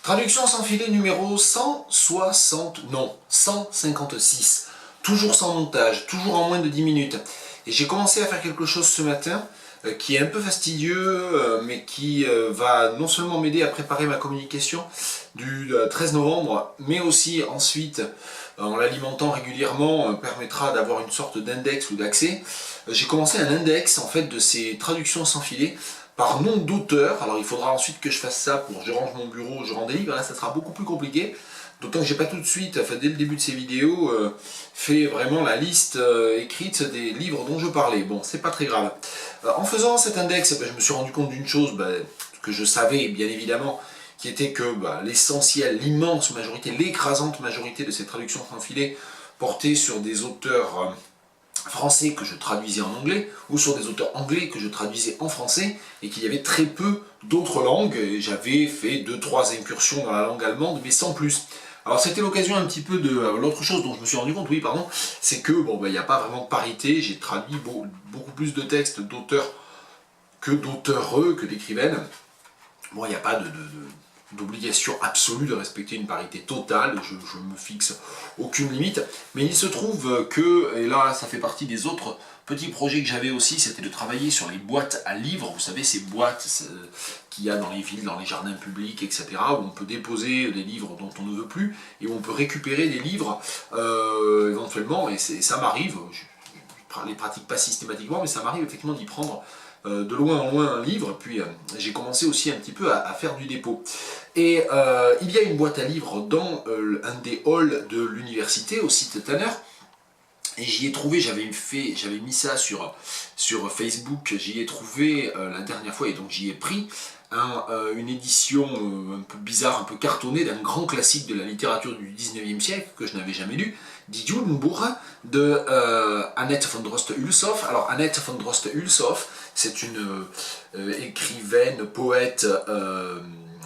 Traduction sans filet numéro 160, non, 156. Toujours sans montage, toujours en moins de 10 minutes. Et j'ai commencé à faire quelque chose ce matin qui est un peu fastidieux, mais qui va non seulement m'aider à préparer ma communication du 13 novembre, mais aussi ensuite, en l'alimentant régulièrement, permettra d'avoir une sorte d'index ou d'accès. J'ai commencé un index en fait de ces traductions sans filet par nom d'auteur. Alors il faudra ensuite que je fasse ça pour je range mon bureau, je rends des livres, là ça sera beaucoup plus compliqué. D'autant que j'ai pas tout de suite, enfin dès le début de ces vidéos, fait vraiment la liste écrite des livres dont je parlais. Bon, c'est pas très grave. En faisant cet index, je me suis rendu compte d'une chose que je savais bien évidemment, qui était que l'essentiel, l'immense majorité, l'écrasante majorité de ces traductions sans filet portaient sur des auteurs français que je traduisais en anglais, ou sur des auteurs anglais que je traduisais en français, et qu'il y avait très peu d'autres langues. J'avais fait 2-3 incursions dans la langue allemande, mais sans plus. Alors c'était l'occasion un petit peu de... l'autre chose dont je me suis rendu compte, oui pardon, c'est que il n'y a pas vraiment de parité. J'ai traduit beaucoup plus de textes d'auteurs que d'auteureux, que d'écrivaines. Bon, il n'y a pas d'obligation absolue de respecter une parité totale, je me fixe aucune limite, mais il se trouve que, et là ça fait partie des autres petits projets que j'avais aussi, c'était de travailler sur les boîtes à livres, vous savez ces boîtes qu'il y a dans les villes, dans les jardins publics, etc., où on peut déposer des livres dont on ne veut plus, et où on peut récupérer des livres éventuellement, et ça m'arrive, je ne les pratique pas systématiquement, mais ça m'arrive effectivement d'y prendre de loin en loin un livre, puis j'ai commencé aussi un petit peu à faire du dépôt. Et il y a une boîte à livres dans un des halls de l'université, au site Tanner, et j'y ai trouvé, j'avais mis ça sur Facebook, j'y ai trouvé la dernière fois, et donc j'y ai pris une édition un peu bizarre, un peu cartonnée d'un grand classique de la littérature du 19e siècle, que je n'avais jamais lu, Die Judenbuch de Annette von Droste-Hülshoff. Alors Annette von Droste-Hülshoff, c'est une écrivaine, poète,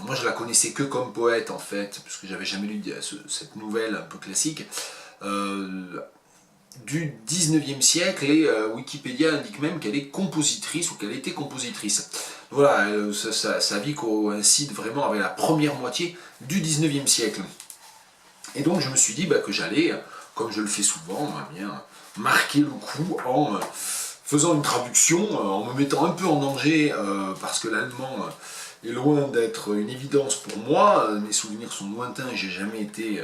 moi je la connaissais que comme poète en fait, puisque j'avais jamais lu cette nouvelle un peu classique, du 19e siècle, et Wikipédia indique même qu'elle est compositrice, ou qu'elle était compositrice. Voilà, sa vie coïncide vraiment avec la première moitié du 19e siècle. Et donc je me suis dit que j'allais, comme je le fais souvent, marquer le coup en faisant une traduction, en me mettant un peu en danger, parce que l'allemand est loin d'être une évidence pour moi, mes souvenirs sont lointains et j'ai jamais été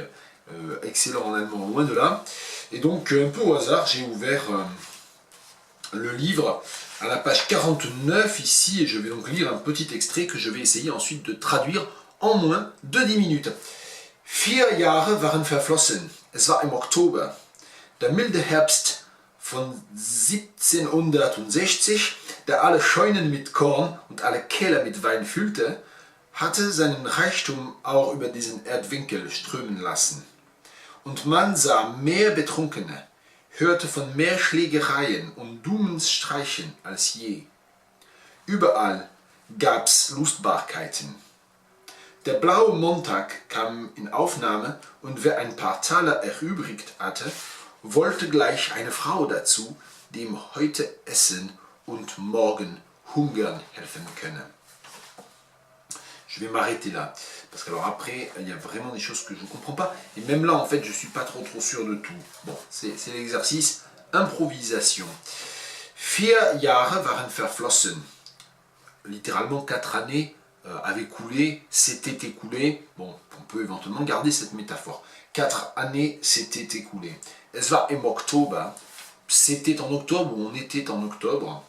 excellent en allemand, loin de là. Et donc un peu au hasard, j'ai ouvert le livre à la page 49 ici, et je vais donc lire un petit extrait que je vais essayer ensuite de traduire en moins de 10 minutes. 4 Jahre waren verflossen. Es war im Oktober. Der milde Herbst von 1760, der alle Scheunen mit Korn und alle Keller mit Wein füllte, hatte seinen Reichtum auch über diesen Erdwinkel strömen lassen. Und man sah mehr Betrunkene, hörte von mehr Schlägereien und Dumenstreichen als je. Überall gab's Lustbarkeiten. Der blaue Montag kam in Aufnahme, und wer ein paar Taler erübrigt hatte, wollte gleich eine Frau dazu, die ihm heute essen und morgen hungern helfen könne. Je vais m'arrêter là, parce que alors après, il y a vraiment des choses que je ne comprends pas, et même là, en fait, je ne suis pas trop sûr de tout. Bon, c'est l'exercice improvisation. 4 Jahre waren verflossen. Littéralement, 4 années avaient coulé, s'étaient écoulées. Bon, on peut éventuellement garder cette métaphore. 4 années s'étaient écoulées. Es war im Oktober. C'était en octobre, ou on était en octobre.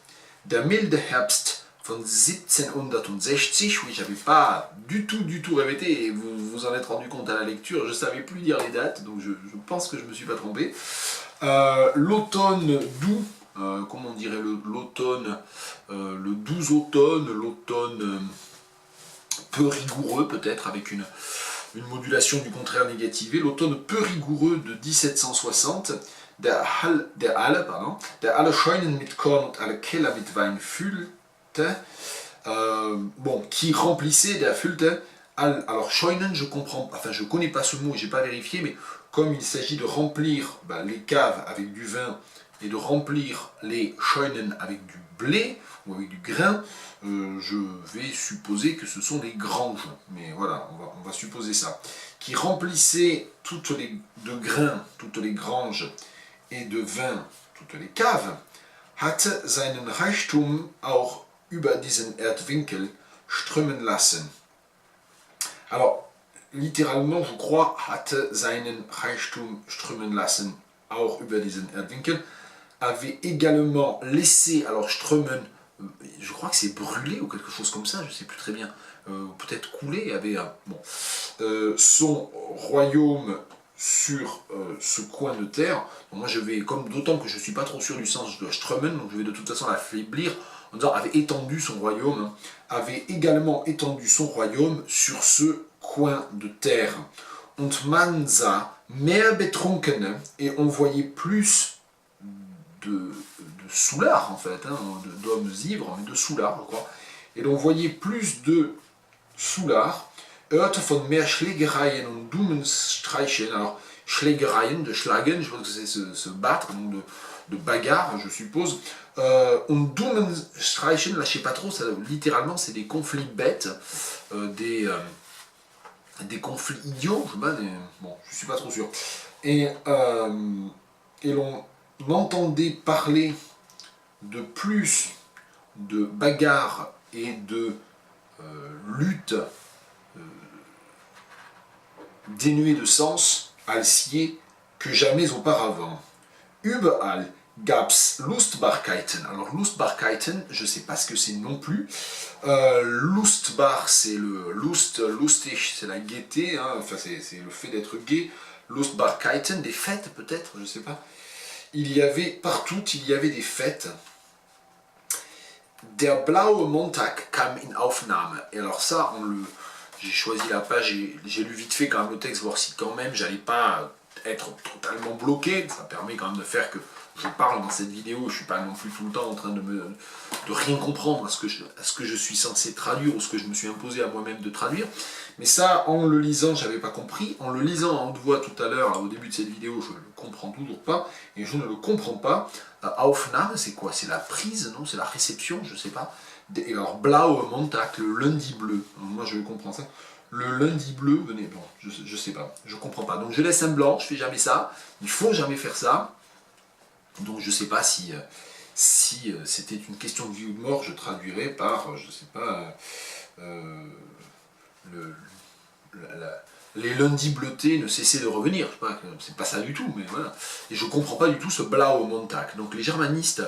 Der milde Herbst von 1760, oui, j'avais pas du tout répété, et vous vous en êtes rendu compte à la lecture, je savais plus lire les dates, donc je pense que je me suis pas trompé. L'automne doux, comment on dirait l'automne, le doux automne, l'automne peu rigoureux peut-être, avec une modulation du contraire négativée, l'automne peu rigoureux de 1760, der alle Scheunen mit Korn und alle Keller mit Wein füllte, qui remplissait, der füllte, alors Scheunen, je comprends, enfin je connais pas ce mot, j'ai pas vérifié, mais comme il s'agit de remplir les caves avec du vin et de remplir les Scheunen avec du blé ou avec du grain, je vais supposer que ce sont des granges, mais voilà, on va supposer ça, qui remplissaient de grains, toutes les granges, et de vin, toutes les caves, hatte seinen Reichtum auch über diesen Erdwinkel strömen lassen. Alors, littéralement, je crois, hatte seinen Reichtum strömen lassen, auch über diesen Erdwinkel, avait également laissé, alors strömen, je crois que c'est brûlé ou quelque chose comme ça, je ne sais plus très bien, peut-être coulé, avait son royaume sur ce coin de terre. Donc moi je vais, comme d'autant que je ne suis pas trop sûr du sens de strömen, donc je vais de toute façon l'affaiblir en disant avait étendu son royaume, hein, avait également étendu son royaume sur ce coin de terre. Und man sah mehr Betrunkene, et on voyait plus de soulards en fait, hein, d'hommes ivres, mais de soulards je crois, et l'on voyait plus de soulards, hörte von mehr Schlägereien und Dummenstreichen, alors Schlägereien, de schlagen, je pense que c'est se battre, donc de bagarre je suppose, und Dummenstreichen, là je sais pas trop, ça, littéralement c'est des conflits bêtes, des conflits idiots, je sais pas, bon, je suis pas trop sûr, et l'on entendait parler de plus de bagarres et de luttes dénuées de sens, alcier, que jamais auparavant. Überall gab's Lustbarkeiten. Alors Lustbarkeiten, je ne sais pas ce que c'est non plus. Lustbar, c'est le lustig, c'est la gaieté, hein, enfin c'est le fait d'être gai. Lustbarkeiten, des fêtes peut-être, je ne sais pas. Il y avait partout, il y avait des fêtes. Der blaue Montag kam in Aufnahme. Et alors ça, j'ai choisi la page, j'ai lu vite fait quand même le texte, voir si quand même j'allais pas être totalement bloqué. Ça permet quand même de faire que je parle dans cette vidéo, je ne suis pas non plus tout le temps en train de rien comprendre à ce que je suis censé traduire ou ce que je me suis imposé à moi-même de traduire. Mais ça, en le lisant, je n'avais pas compris. En le lisant en haute voix tout à l'heure, au début de cette vidéo, je ne le comprends toujours pas. Et je ne le comprends pas. Aufnahme, c'est quoi? C'est la prise, non? C'est la réception, je ne sais pas. Et alors, Blau Montag, le lundi bleu. Moi, je comprends ça. Le lundi bleu, venez, bon, je sais pas, je comprends pas. Donc je laisse un blanc, je fais jamais ça. Il faut jamais faire ça. Donc je sais pas si c'était une question de vie ou de mort, je traduirais par, je sais pas, les lundis bleutés ne cessaient de revenir. Je sais pas, c'est pas ça du tout, mais voilà. Et je comprends pas du tout ce Blau Montag. Donc les germanistes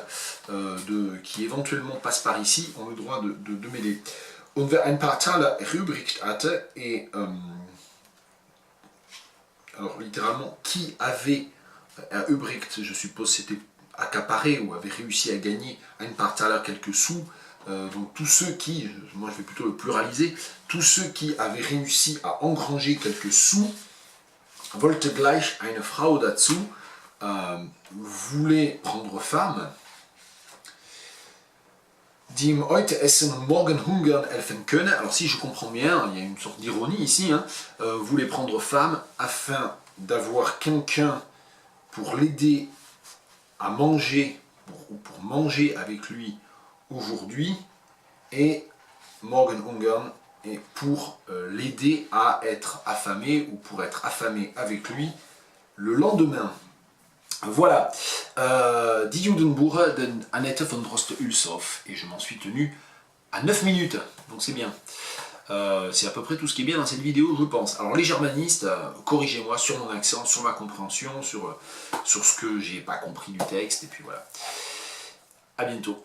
qui éventuellement passent par ici ont le droit de m'aider. Und wer ein paar Taler erübrigt hatte, et alors littéralement, qui avait erübrigt, je suppose c'était accaparé ou avait réussi à gagner ein paar Taler quelques sous, donc tous ceux qui, moi je vais plutôt le pluraliser, tous ceux qui avaient réussi à engranger quelques sous, wollte gleich eine Frau dazu, voulait prendre femme, die ihm heute essen und morgen hungern helfen könne. Alors si je comprends bien, il y a une sorte d'ironie ici, hein, voulait prendre femme afin d'avoir quelqu'un pour l'aider à manger, pour manger avec lui aujourd'hui, et morgen hungern, et pour l'aider à être affamé, ou pour être affamé avec lui le lendemain. Voilà, Die Judenbuche de Annette von Droste-Hulshoff, et je m'en suis tenu à 9 minutes, donc c'est bien. C'est à peu près tout ce qui est bien dans cette vidéo, je pense. Alors les germanistes, corrigez-moi sur mon accent, sur ma compréhension, sur ce que j'ai pas compris du texte, et puis voilà. À bientôt.